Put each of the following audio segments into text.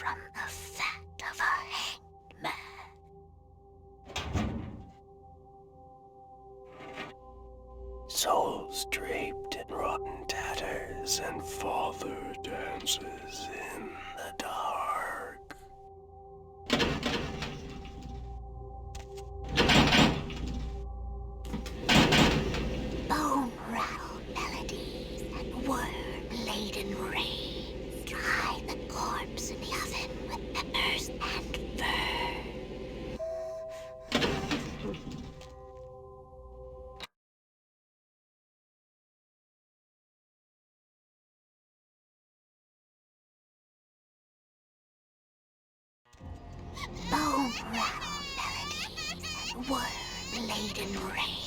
from the fat of a hanged man. Souls draped in rotten tatters and father dances in the dark. Bone rattle melodies and worm-laden rains dry the corpse in the oven with peppers and fur. Bone rattle melodies and worm-laden rains.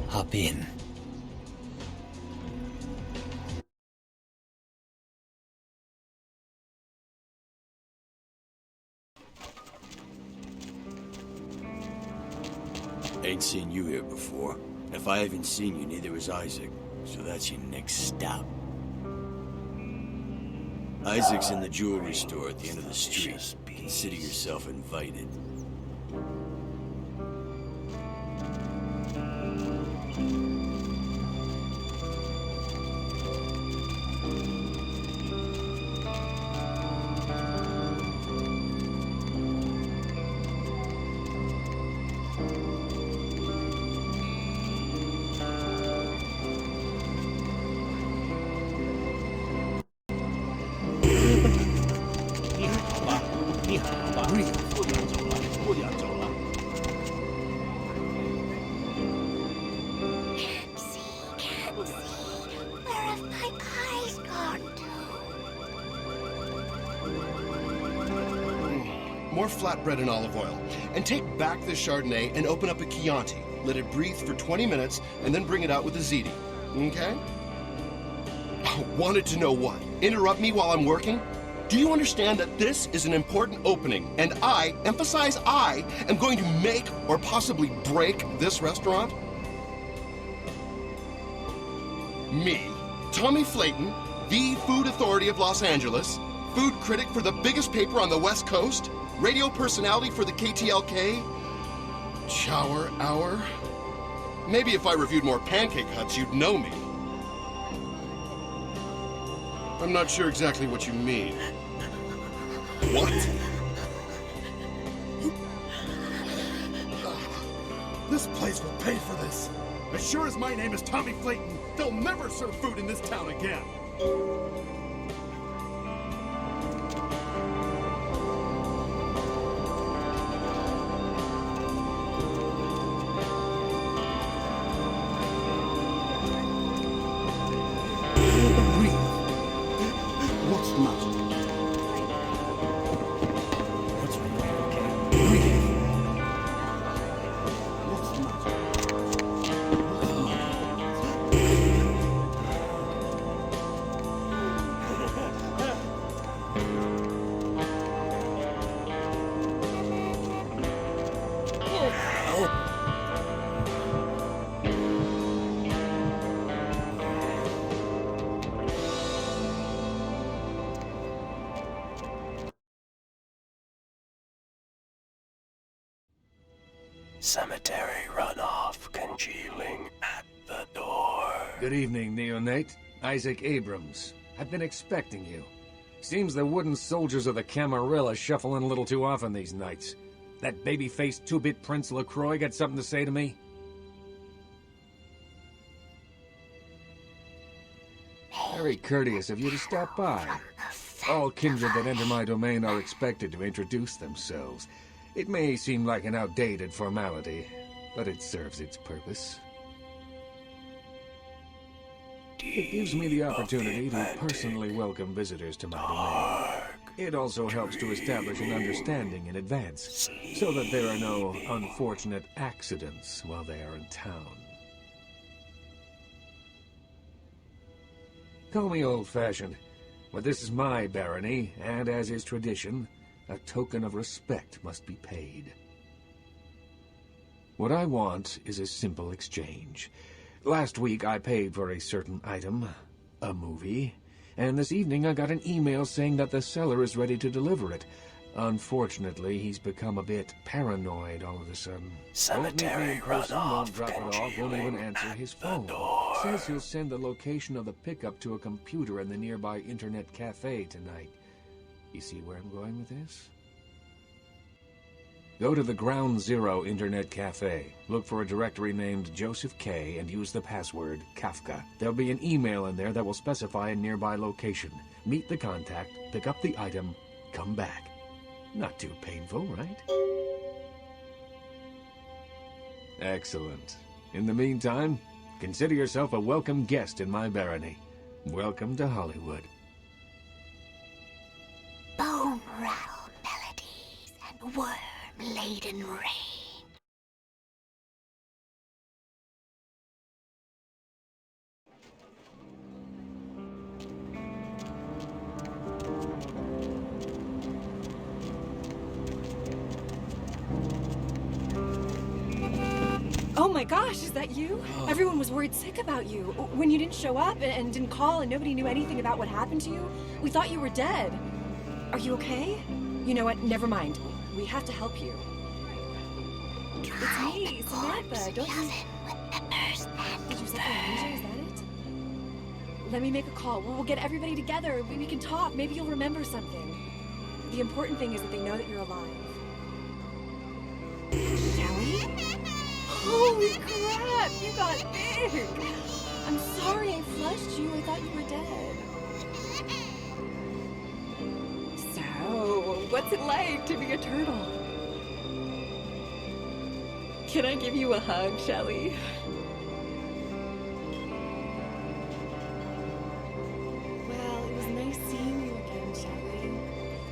Hop in. Ain't seen you here before. If I haven't seen you, neither has Isaac. So that's your next stop. Isaac's in the jewelry store at the end of the street. Consider yourself invited. More flatbread and olive oil. And take back the Chardonnay and open up a Chianti. Let it breathe for 20 minutes and then bring it out with a ziti. Okay? Wanted to know what? Interrupt me while I'm working? Do you understand that this is an important opening and I, emphasize I, am going to make or possibly break this restaurant? Me, Tommy Flayton, the food authority of Los Angeles, food critic for the biggest paper on the West Coast, radio personality for the KTLK, Chower Hour. Maybe if I reviewed more Pancake Huts, you'd know me. I'm not sure exactly what you mean. What? This place will pay for this. As sure as my name is Tommy Flayton, they'll never serve food in this town again. Cemetery runoff congealing at the door. Good evening, neonate. Isaac Abrams. I've been expecting you. Seems the wooden soldiers of the Camarilla shuffle in a little too often these nights. That baby-faced two-bit Prince LaCroix got something to say to me? Very courteous of you to stop by. All kindred that enter my domain are expected to introduce themselves. It may seem like an outdated formality, but it serves its purpose. It gives me the opportunity to personally welcome visitors to my domain. It also helps to establish an understanding in advance, so that there are no unfortunate accidents while they are in town. Call me old-fashioned, but this is my barony, and as is tradition, a token of respect must be paid. What I want is a simple exchange. Last week I paid for a certain item, a movie, and this evening I got an email saying that the seller is ready to deliver it. Unfortunately, he's become a bit paranoid all of a sudden. Cemetery won't drop it off, won't even answer his phone. Says he'll send the location of the pickup to a computer in the nearby internet cafe tonight. You see where I'm going with this? Go to the Ground Zero Internet Cafe, look for a directory named Joseph K, and use the password Kafka. There'll be an email in there that will specify a nearby location. Meet the contact, pick up the item, come back. Not too painful, right? Excellent. In the meantime, consider yourself a welcome guest in my barony. Welcome to Hollywood. Bone rattle melodies and worm-laden rain. Oh my gosh, is that you? Everyone was worried sick about you. When you didn't show up and didn't call and nobody knew anything about what happened to you, we thought you were dead. Are you okay? You know what? Never mind. We have to help you. It's me, Samantha. Don't you... Did you set the amnesia? Is that it? Let me make a call. We'll get everybody together. We can talk. Maybe you'll remember something. The important thing is that they know that you're alive. Shall we? Holy crap! You got big! I'm sorry I flushed you. I thought you were dead. So, what's it like to be a turtle? Can I give you a hug, Shelly? Well, it was nice seeing you again, Shelly.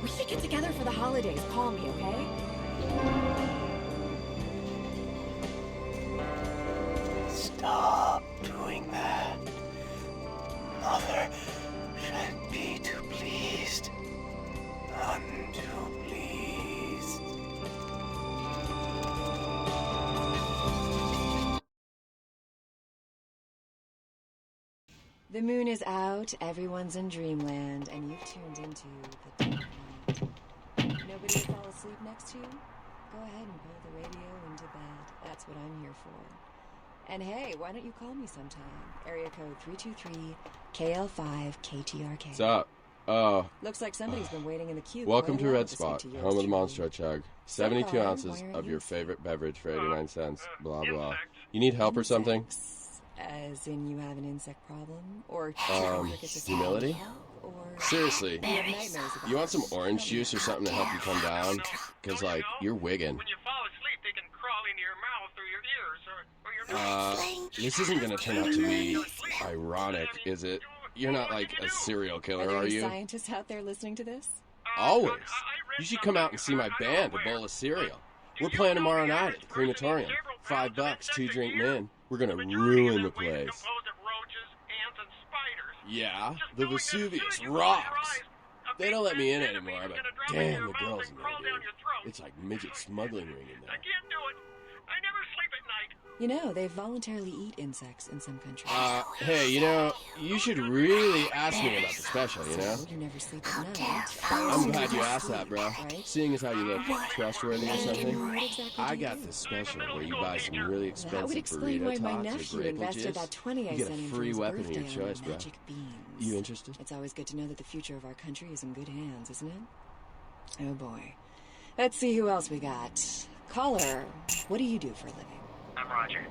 We should get together for the holidays. Call me, okay? Stop doing that. Mother should be too pleased. None too pleased. The moon is out, everyone's in dreamland, and you've tuned into the dark night. Nobody will fall asleep next to you? Go ahead and pull the radio into bed. That's what I'm here for. And hey, why don't you call me sometime? Area code 323-KL5-KTRK. What's up? Looks like somebody's been waiting in the queue. Welcome quite to a while Red speak Spot, to yours home of the truly. Monster Chug. 72 So, ounces why aren't of you? your favorite beverage for 89 cents. Blah, blah. You need help or something? Insects. As in you have an insect problem? Or crickets attack Humility? you? Or Seriously, you have nightmares about you want some this? orange juice or something to help you come down? Because, like, you're wigging. When you fall asleep, they can crawl into your mouth or your ears or your nose. This isn't gonna turn out to be ironic, is it? You're not like a serial Are killer, there are any you? scientists out there listening to this? Always. You should come out and see my band, A Bowl of Cereal. We're playing tomorrow night at the crematorium. $5, 2-drink men. We're gonna ruin the place. Yeah, the Vesuvius rocks. They don't let me in anymore, but damn, the girls in there, dude. It's like midget smuggling ring in there. I can't do it. I never sleep at night. You know, they voluntarily eat insects in some countries. Hey, you know, you should really ask me about the special, you know? So, you never sleep at night. I'm glad you asked that, bro. Right? Seeing as how you look trustworthy or something, What exactly I do you got do? this special where you buy some really That expensive would explain burrito why my tots or nephew grape invested juice. that 20 I You get sent a him for free his weapon of birthday your choice, on bro. magic beans. You interested? It's always good to know that the future of our country is in good hands, isn't it? Oh boy. Let's see who else we got. Caller, what do you do for a living? I'm Roger.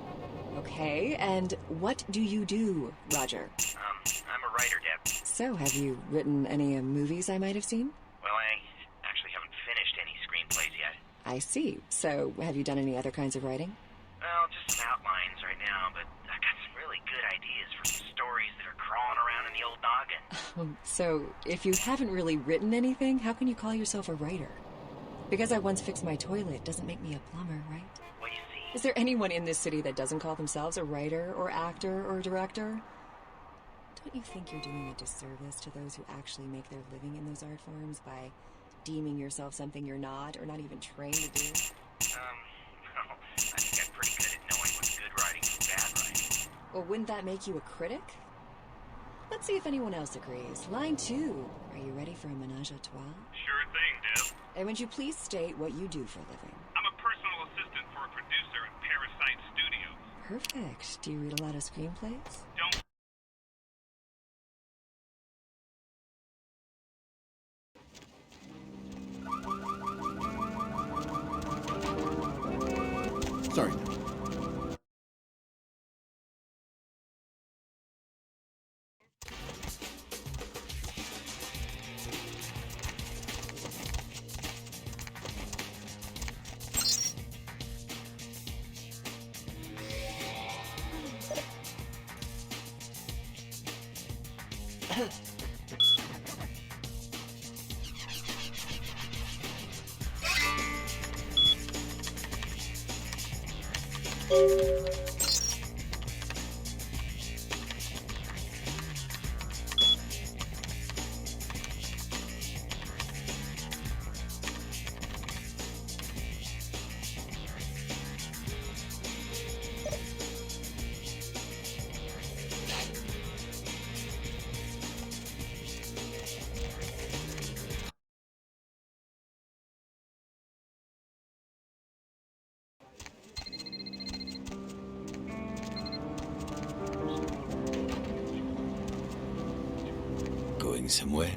Okay, and what do you do, Roger? I'm a writer, Deb. So, have you written any movies I might have seen? Well, I actually haven't finished any screenplays yet. I see. So, have you done any other kinds of writing? Well, just some outlines right now, but I've got some really good ideas for some stories that are crawling around in the old noggin. So, if you haven't really written anything, how can you call yourself a writer? Because I once fixed my toilet doesn't make me a plumber, right? Well, you see... Is there anyone in this city that doesn't call themselves a writer or actor or director? Don't you think you're doing a disservice to those who actually make their living in those art forms by deeming yourself something you're not or not even trained to do? Well, I think I'm pretty good at knowing what's good writing from bad writing. Well, wouldn't that make you a critic? Let's see if anyone else agrees. Line 2. Are you ready for a menage a trois? Sure thing, Deb. And would you please state what you do for a living? I'm a personal assistant for a producer at Parasite Studios. Perfect. Do you read a lot of screenplays? Don't... Sorry. Going somewhere?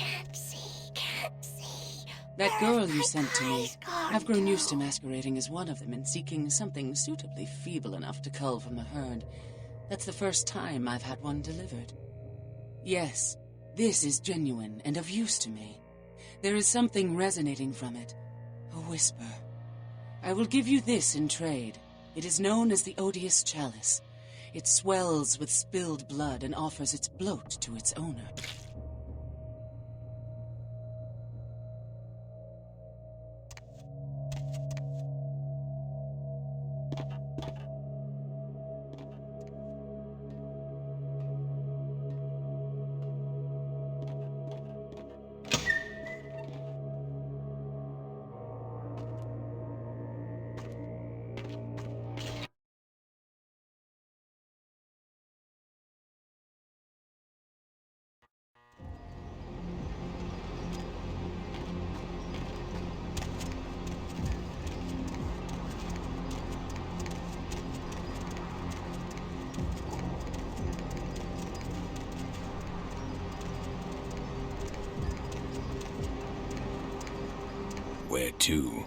Can't see. That girl you sent to me. I've grown used to masquerading as one of them and seeking something suitably feeble enough to cull from the herd. That's the first time I've had one delivered. Yes, this is genuine and of use to me. There is something resonating from it. A whisper. I will give you this in trade. It is known as the Odious Chalice. It swells with spilled blood and offers its bloat to its owner. too.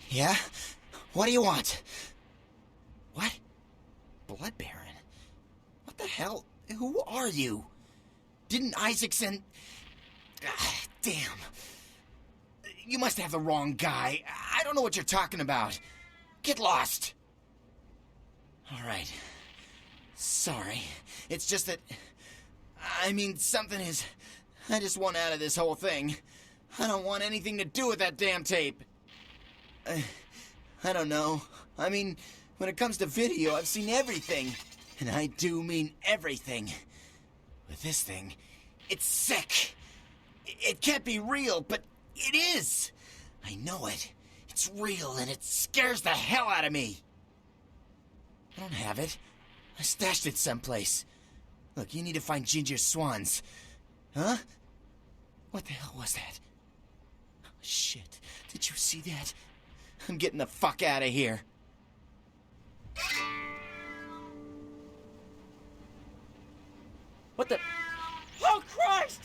Yeah? What do you want? What? Blood Baron? What the hell? Who are you? Didn't Isaacson... damn. You must have the wrong guy. I don't know what you're talking about. Get lost. All right. Sorry. It's just that... I mean, something is... I just want out of this whole thing. I don't want anything to do with that damn tape. I don't know. I mean, when it comes to video, I've seen everything. And I do mean everything. With this thing, it's sick. It can't be real, but it is. I know it. It's real, and it scares the hell out of me. I don't have it. I stashed it someplace. Look, you need to find Ginger Swans. Huh? What the hell was that? Oh, shit. Did you see that? I'm getting the fuck out of here. What the... Oh, Christ!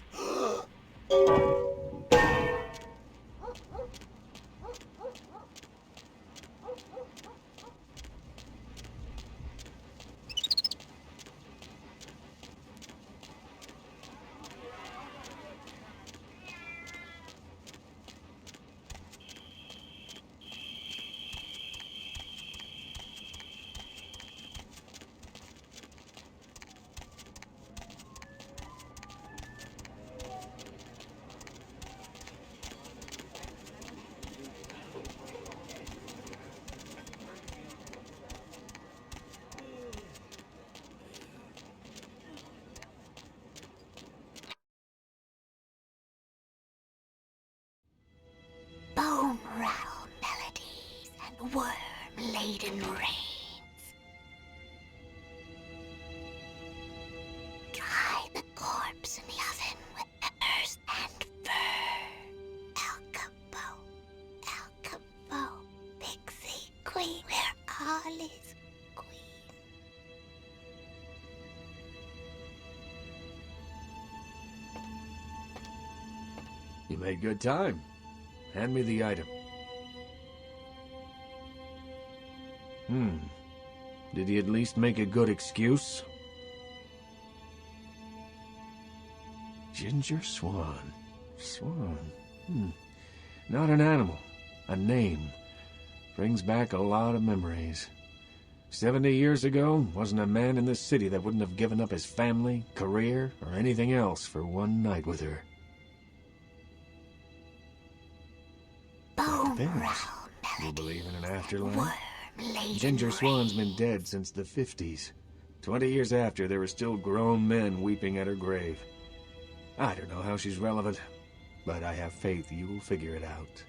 Bone rattle melodies and worm-laden rains. Dry the corpse in the oven with peppers and fur. El Capo, Pixie Queen, we're all his queen. You made good time. Hand me the item. Did he at least make a good excuse? Ginger Swan. Swan. Not an animal. A name. Brings back a lot of memories. 70 years ago, wasn't a man in this city that wouldn't have given up his family, career, or anything else for one night with her. You believe in an afterlife? Ginger Swan's been dead since the 50s. 20 years after, there were still grown men weeping at her grave. I don't know how she's relevant, but I have faith you'll figure it out.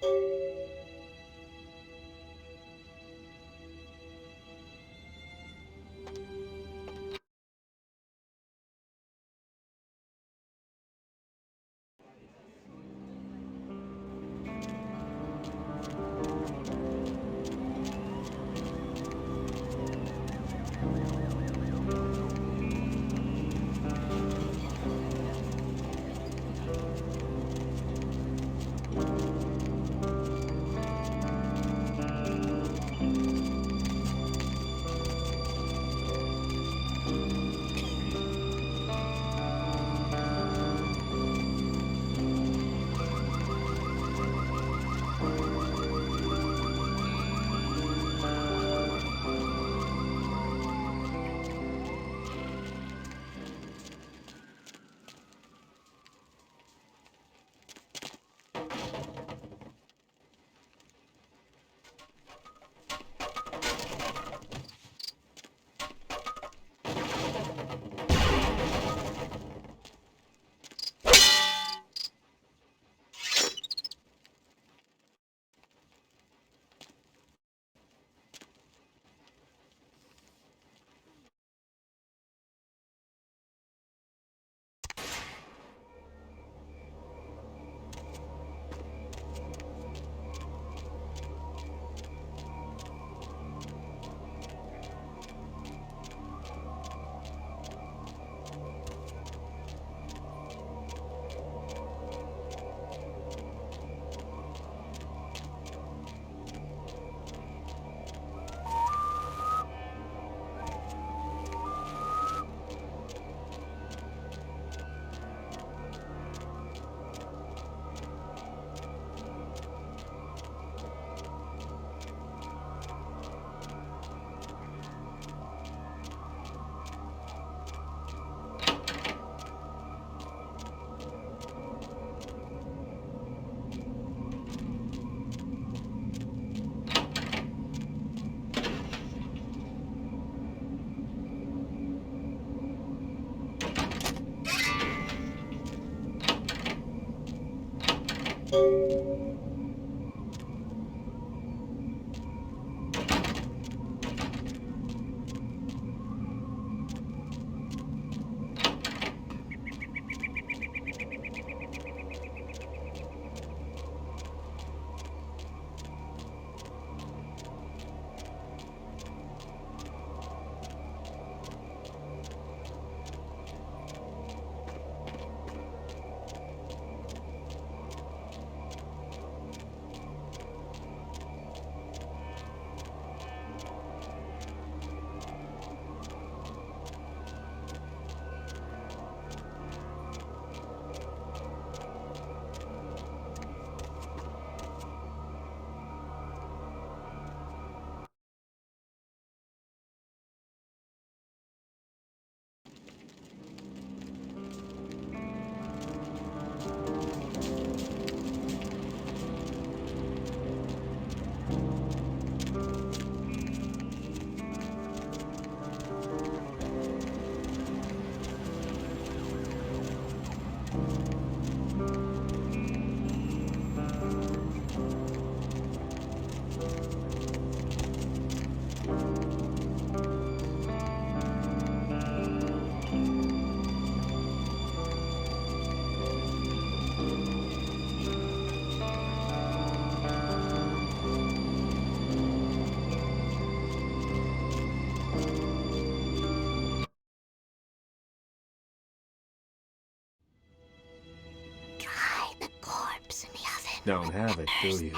Don't have it, do you?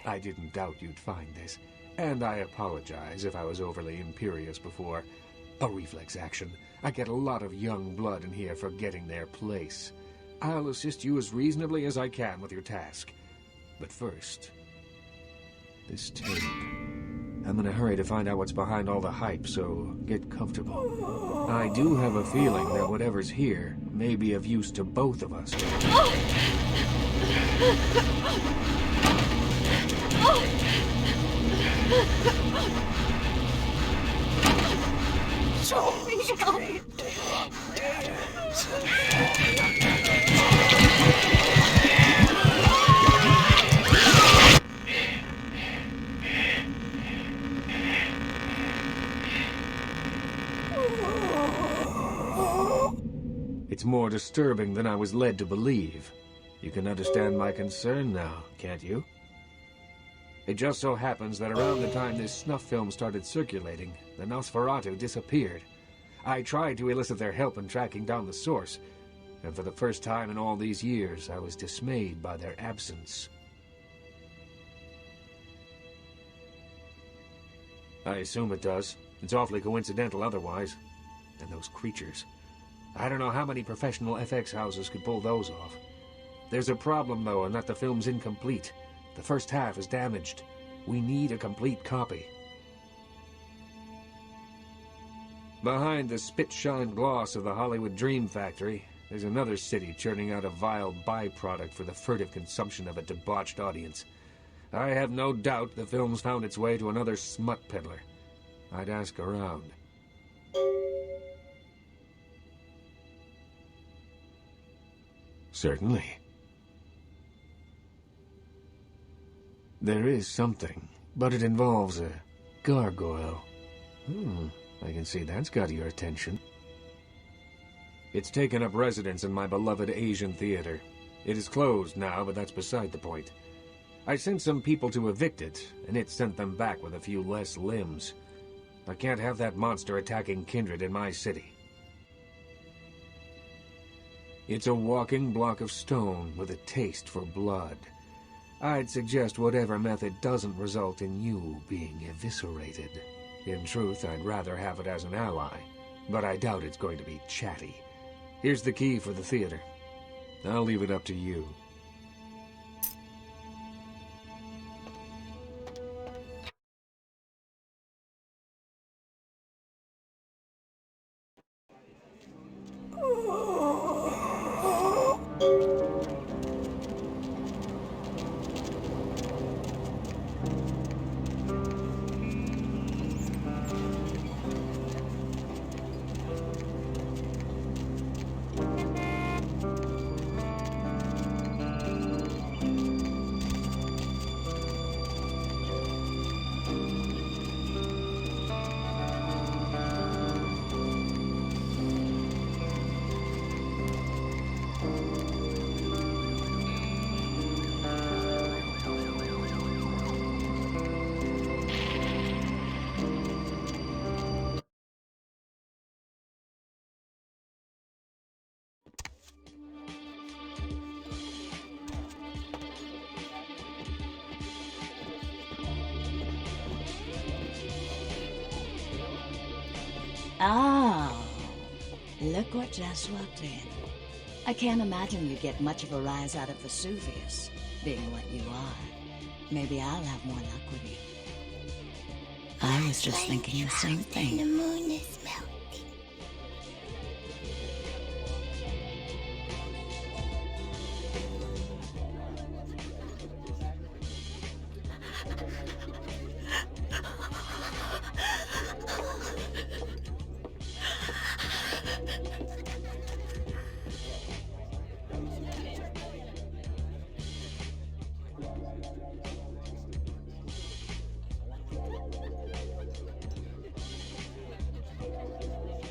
I didn't doubt you'd find this, and I apologize if I was overly imperious before. A reflex action. I get a lot of young blood in here forgetting their place. I'll assist you as reasonably as I can with your task. But first, this tape. I'm in a hurry to find out what's behind all the hype, so get comfortable. I do have a feeling that whatever's here may be of use to both of us. It's more disturbing than I was led to believe. You can understand my concern now, can't you? It just so happens that around the time this snuff film started circulating, the Nosferatu disappeared. I tried to elicit their help in tracking down the source, and for the first time in all these years, I was dismayed by their absence. I assume it does. It's awfully coincidental otherwise. And those creatures. I don't know how many professional FX houses could pull those off. There's a problem, though, in that the film's incomplete. The first half is damaged. We need a complete copy. Behind the spit-shine gloss of the Hollywood Dream Factory, there's another city churning out a vile byproduct for the furtive consumption of a debauched audience. I have no doubt the film's found its way to another smut peddler. I'd ask around. Certainly. There is something, but it involves a gargoyle. I can see that's got your attention. It's taken up residence in my beloved Asian theater. It is closed now, but that's beside the point. I sent some people to evict it, and it sent them back with a few less limbs. I can't have that monster attacking kindred in my city. It's a walking block of stone with a taste for blood. I'd suggest whatever method doesn't result in you being eviscerated. In truth, I'd rather have it as an ally, but I doubt it's going to be chatty. Here's the key for the theater. I'll leave it up to you. Oh, look what just walked in. I can't imagine you get much of a rise out of Vesuvius, being what you are. Maybe I'll have more luck with you. I was just thinking the same thing. The moon is melting.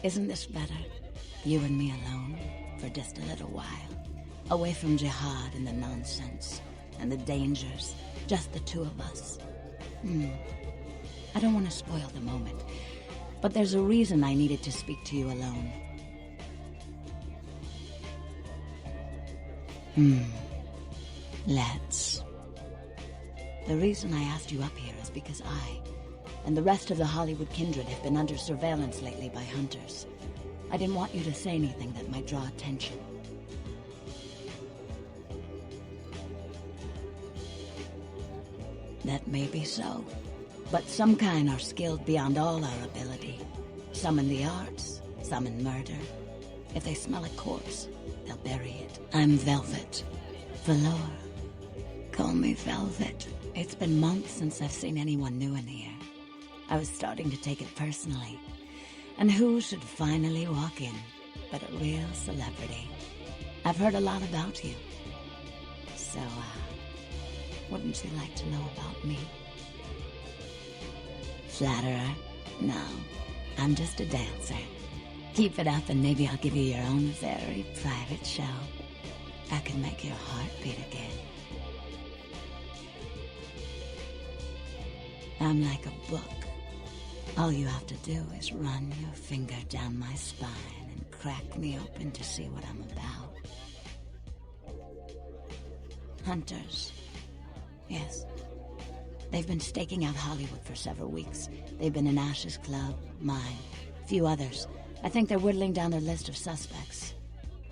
Isn't this better? You and me alone, for just a little while. Away from jihad and the nonsense, and the dangers, just the two of us. I don't want to spoil the moment, but there's a reason I needed to speak to you alone. Let's. The reason I asked you up here is because I and the rest of the Hollywood kindred have been under surveillance lately by hunters. I didn't want you to say anything that might draw attention. That may be so, but some kind are skilled beyond all our ability. Some in the arts, some in murder. If they smell a corpse, they'll bury it. I'm Velvet. Valor. Call me Velvet. It's been months since I've seen anyone new in here. I was starting to take it personally. And who should finally walk in but a real celebrity? I've heard a lot about you. So, wouldn't you like to know about me? Flatterer? No, I'm just a dancer. Keep it up and maybe I'll give you your own very private show. I can make your heart beat again. I'm like a book. All you have to do is run your finger down my spine and crack me open to see what I'm about. Hunters. Yes. They've been staking out Hollywood for several weeks. They've been in Ash's club, mine, a few others. I think they're whittling down their list of suspects.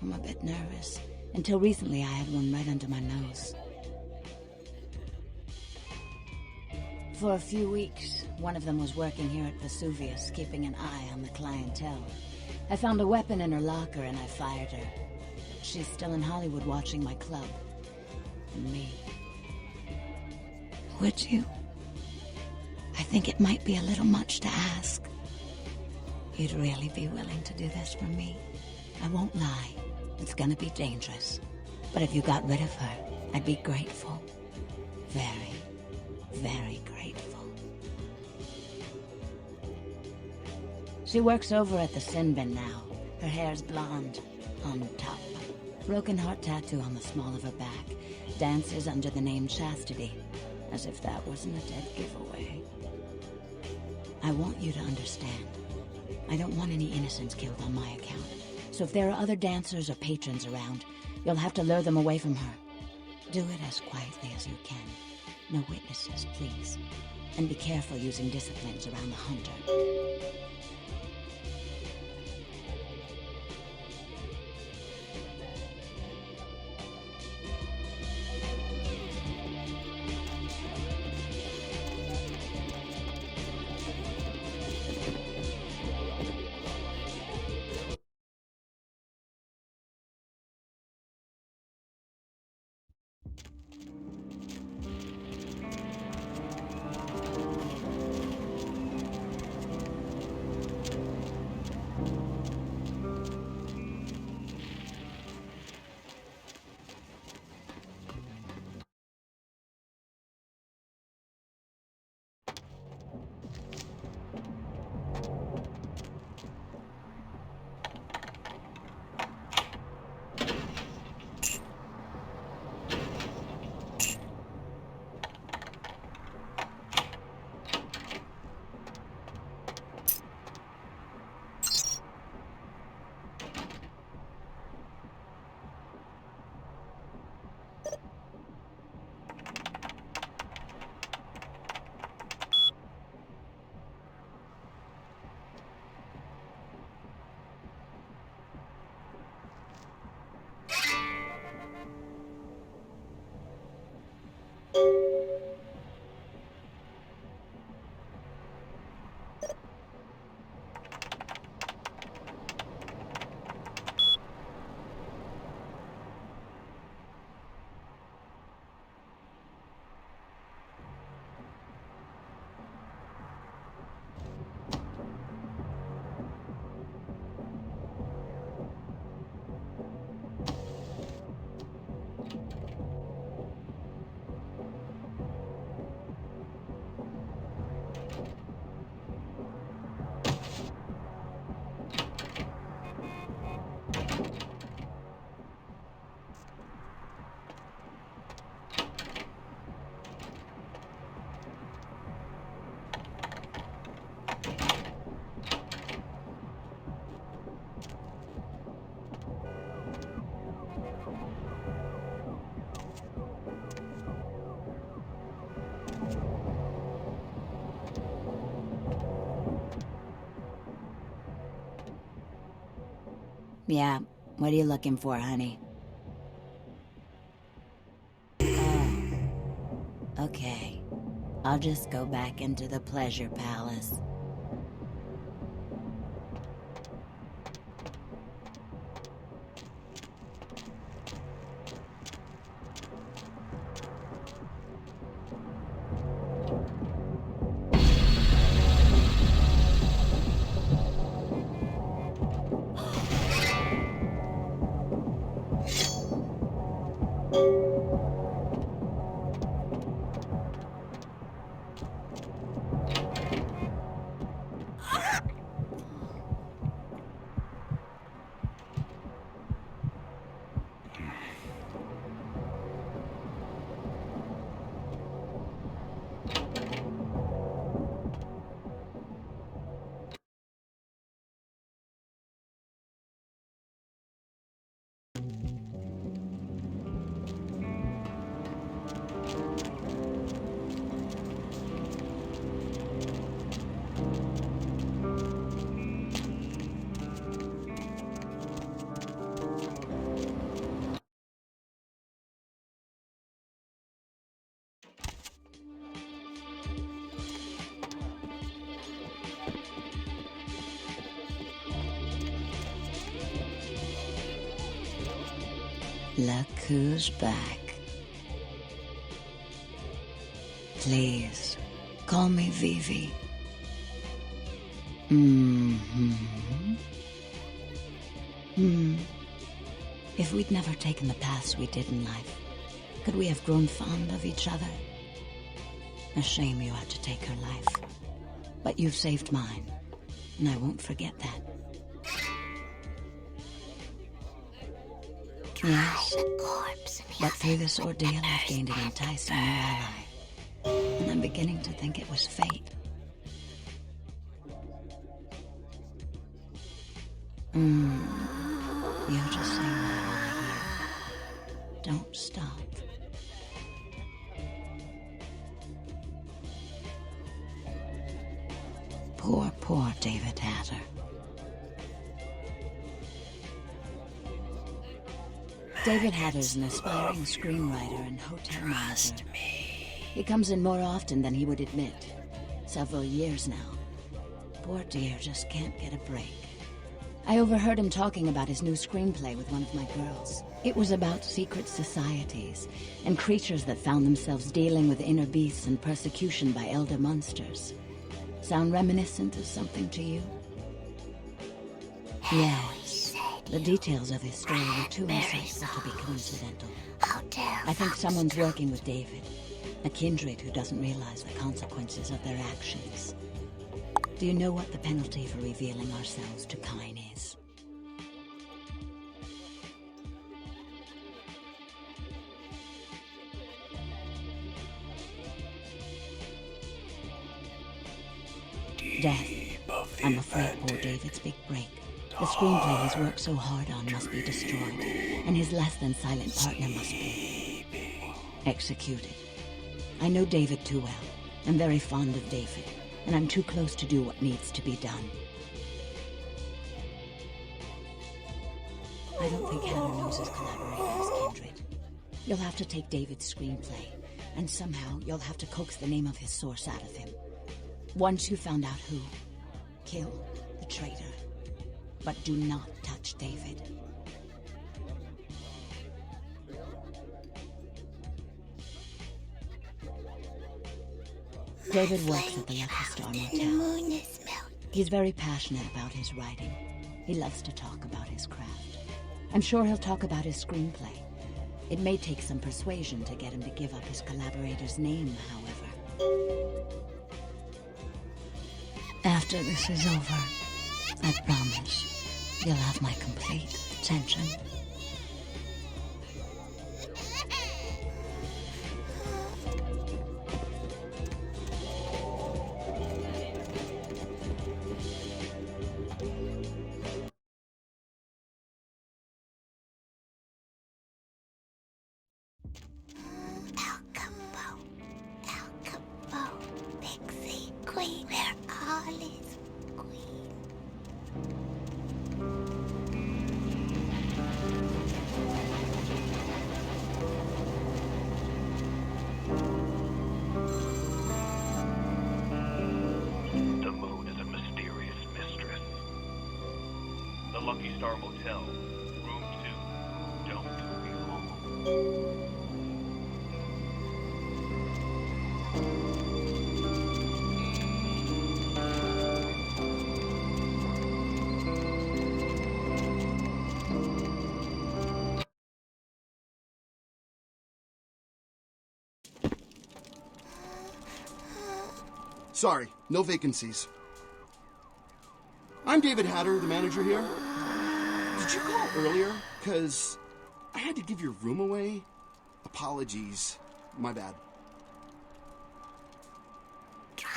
I'm a bit nervous. Until recently, I had one right under my nose. For a few weeks, one of them was working here at Vesuvius, keeping an eye on the clientele. I found a weapon in her locker and I fired her. She's still in Hollywood watching my club. And me. Would you? I think it might be a little much to ask. You'd really be willing to do this for me? I won't lie. It's gonna be dangerous. But if you got rid of her, I'd be grateful. Very, very grateful. She works over at the Sin Bin now. Her hair's blonde, on top. Broken heart tattoo on the small of her back. Dances under the name Chastity. As if that wasn't a dead giveaway. I want you to understand. I don't want any innocents killed on my account. So if there are other dancers or patrons around, you'll have to lure them away from her. Do it as quietly as you can. No witnesses, please. And be careful using disciplines around the hunter. Yeah. What are you looking for, honey? Oh. Okay. I'll just go back into the pleasure palace. Look who's back. Please, call me Vivi. If we'd never taken the paths we did in life, could we have grown fond of each other? A shame you had to take her life. But you've saved mine, and I won't forget that. Yes, but through this ordeal I've gained an enticing new ally. And I'm beginning to think it was fate. You're just saying what I want to hear. Don't stop. Poor David Hatter. David Hatter's an aspiring screenwriter and hotel manager. He comes in more often than he would admit. Several years now. Poor dear just can't get a break. I overheard him talking about his new screenplay with one of my girls. It was about secret societies and creatures that found themselves dealing with inner beasts and persecution by elder monsters. Sound reminiscent of something to you? Yes. The details of his story were too insightful to be coincidental. I think someone's working with David, a kindred who doesn't realize the consequences of their actions. Do you know what the penalty for revealing ourselves to Kine is? Death. I'm afraid poor David's big break. The screenplay he's worked so hard on must be destroyed, and his less than silent partner must be executed. I know David too well. I'm very fond of David, and I'm too close to do what needs to be done. I don't think Hatter knows his collaborators, Kindred. You'll have to take David's screenplay, and somehow you'll have to coax the name of his source out of him. Once you found out who, kill the traitor. But do not touch David. David works at the Lucky Star Motel. He's very passionate about his writing. He loves to talk about his craft. I'm sure he'll talk about his screenplay. It may take some persuasion to get him to give up his collaborator's name, however. After this is over, I promise you'll have my complete attention. Pixie Queen, where all is Queen. 5-star motel. Room 2. Don't be long. Sorry, no vacancies. I'm David Hatter, the manager here. Did you call earlier? Because I had to give your room away. Apologies. My bad.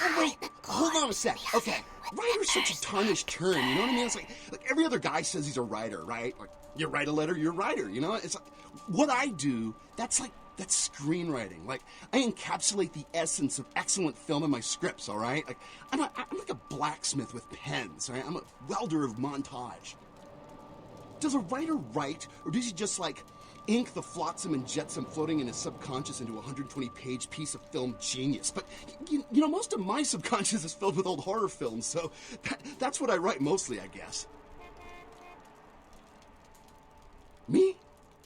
Oh, wait. Hold on a sec. Okay. Writer's such a tarnished term, you know what I mean? It's like every other guy says he's a writer, right? Like, you write a letter, you're a writer, you know? It's like, what I do, that's screenwriting. Like, I encapsulate the essence of excellent film in my scripts, all right? Like, I'm like a blacksmith with pens, right? I'm a welder of montage. Does a writer write, or does he just, like, ink the flotsam and jetsam floating in his subconscious into a 120-page piece of film genius? But, you know, most of my subconscious is filled with old horror films, so that's what I write mostly, I guess. Me?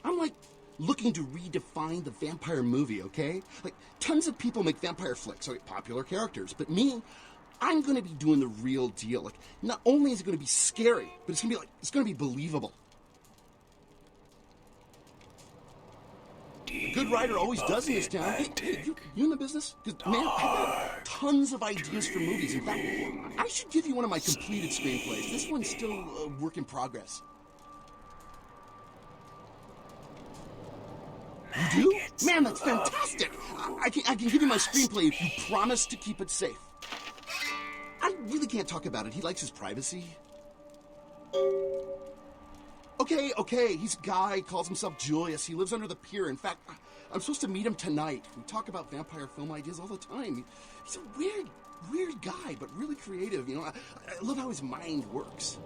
I'm like looking to redefine the vampire movie, okay? Like, tons of people make vampire flicks, okay, popular characters, but me, I'm gonna be doing the real deal. Like, not only is it gonna be scary, but it's gonna be believable. A good writer always does in this town. Hey, you in the business? Because, man, I've got tons of ideas for movies. In fact, I should give you one of my completed screenplays. This one's still a work in progress. You do? Man, that's fantastic! I can give you my screenplay if you promise to keep it safe. I really can't talk about it. He likes his privacy. Okay, he's a guy, calls himself Julius. He lives under the pier. In fact, I'm supposed to meet him tonight. We talk about vampire film ideas all the time. He's a weird guy, but really creative. You know, I love how his mind works.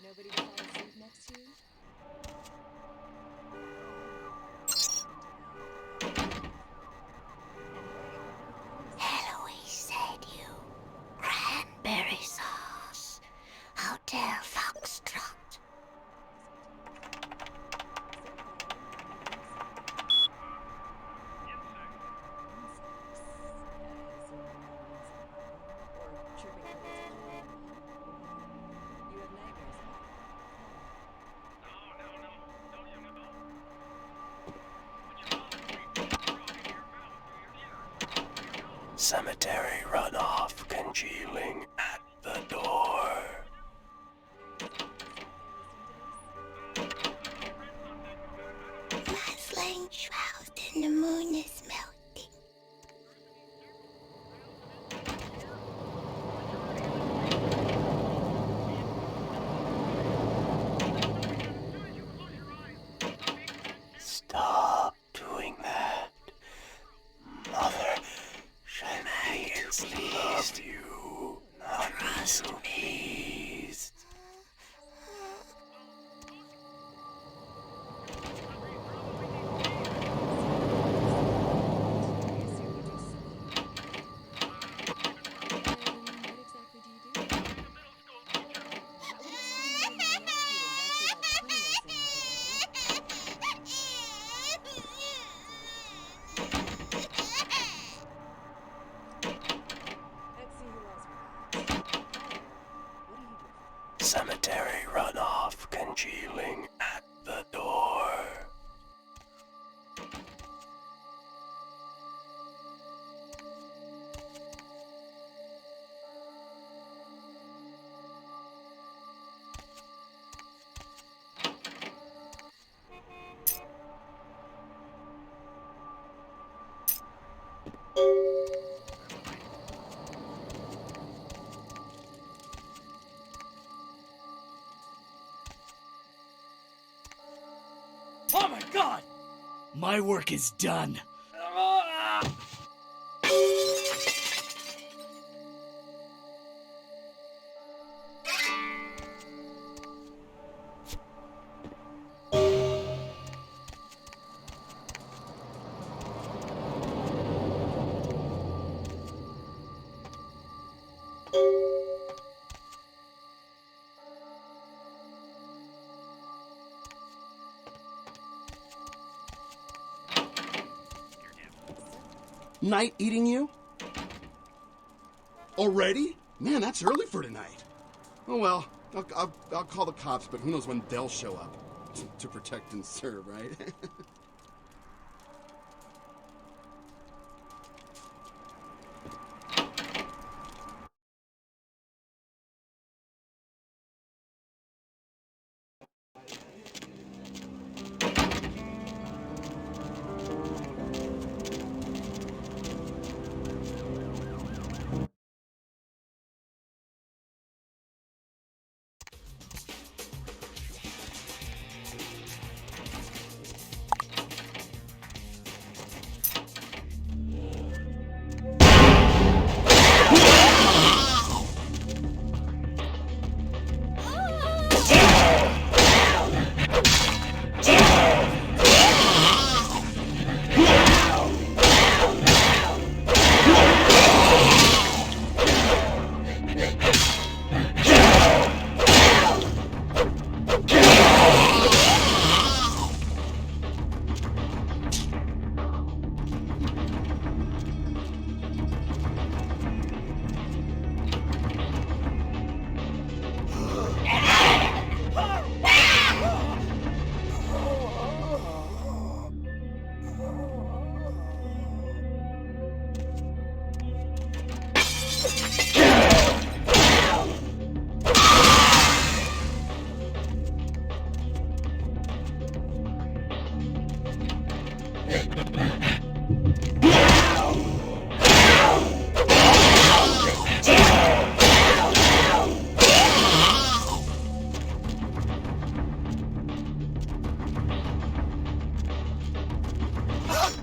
Nobody to fall asleep next to you? Eloise said you. Cranberry sauce. Hotel Foxtrot. Cemetery runoff congealing at the door. My flame shrouded and the moon is melting. Stop doing that. Mother, please love you. Not trust me. Please. Cemetery runoff congealing at the door. Oh my god! My work is done. Night eating you? Already? Man, that's early for tonight. Oh well, I'll call the cops, but who knows when they'll show up. To protect and serve, right?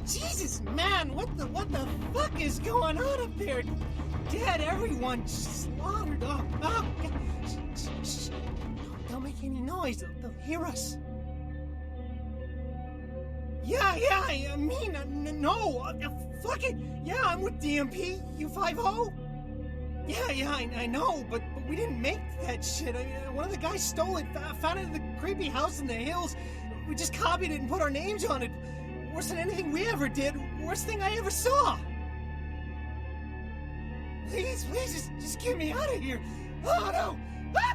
Jesus, man, what the fuck is going on up there? Dead, everyone slaughtered. Oh, God. Shh. Don't make any noise. They'll hear us. Yeah, I mean, no. Fuck it. Yeah, I'm with DMP. You 5-0? Yeah, I know, but we didn't make that shit. One of the guys stole it, found it in the creepy house in the hills. We just copied it and put our names on it. Worse than anything we ever did. Worst thing I ever saw. Please, just get me out of here. Oh, no. Ah!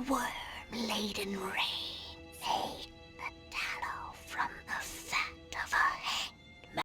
worm-laden rain.